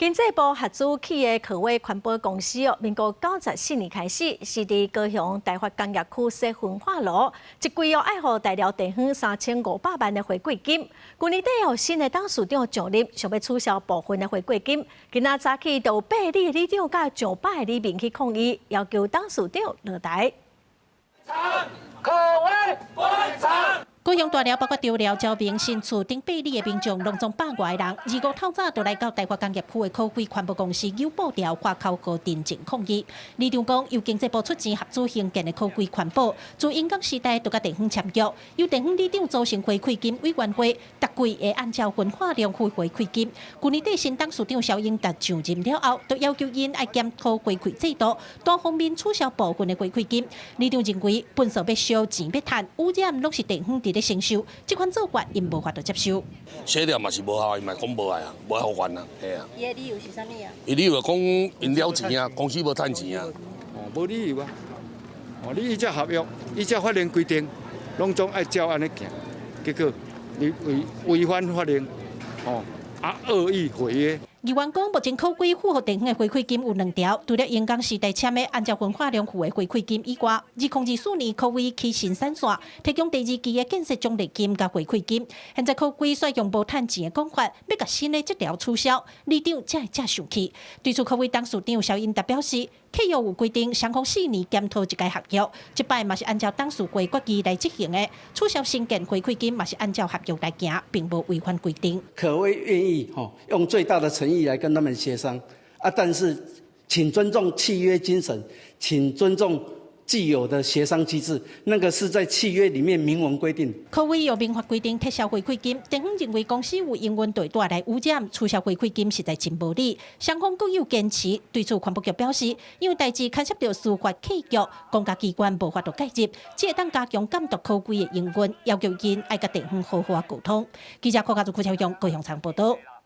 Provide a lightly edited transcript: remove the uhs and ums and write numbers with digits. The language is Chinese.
經濟部合資企業科威環保公司民國94年開始，是佇高雄台發工業區設焚化爐，一季愛予大寮地方3500萬的回饋金。去年底新的董事長上任，想要取消部分的回饋金。今仔早起，就有8里的里長甲上百的里民去抗議，要求董事長落台。科威關廠。高雄大寮包括中寮、礁邊、新厝等8里的民眾，攏總100外人，25透早就來到台發工業區的科威環保公司有報條花口河鎮靜抗議。里長講，由經濟部出錢合資興建的科威環保，自英港時代就甲地方簽約，由地方里長組成回饋金委員會，逐季會按照焚化量付回饋金。去年底新董事長蕭英達上任了後，就要求因愛檢討回饋制度，單方面取消部分的回饋金。里長認為，本數要燒錢要賺，污染攏是地方在承受，這款做法因無法度接受。寫了嘛是無效，伊嘛講無愛啊，無好還啊，係啊。伊的理由是啥物啊？伊理由講因了錢啊，公司無賺錢啊。無理由啊！你依只合約，依只法令規定，攏總愛照安尼行，結果你違反法令，惡意違約。議員講，目前科威符合地方的回饋金有2條，除了英港時代簽的按照焚化量付的回饋金以外，2024年科威起新產線，提供第2期的建設獎勵金甲回饋金。現在科威採用無趁錢的講法，要甲新的這條取消，里長才會這生氣。對此，科威董事長蕭英達表示，契約有規定，雙方4年檢討一個合約，這擺嘛是按照董事會決議來執行的，取消新建回饋金嘛是按照合約來行，並無違反規定。科威願意用最大的誠意來跟他們協商但是請尊重契約精神，請尊重既有的協商機制，那個是在契約裡面明文規定。科威有明法規定撤銷回饋金，地方認為公司有營運對大來污染，取消回饋金實在真無理。雙方各有堅持，對此環保局表示，因為代誌牽涉到司法契約，公家機關無法度介入，只會當加強監督科威的營運，要求因愛甲地方好好溝通。記者柯家祖、邱曉陽高雄場報道。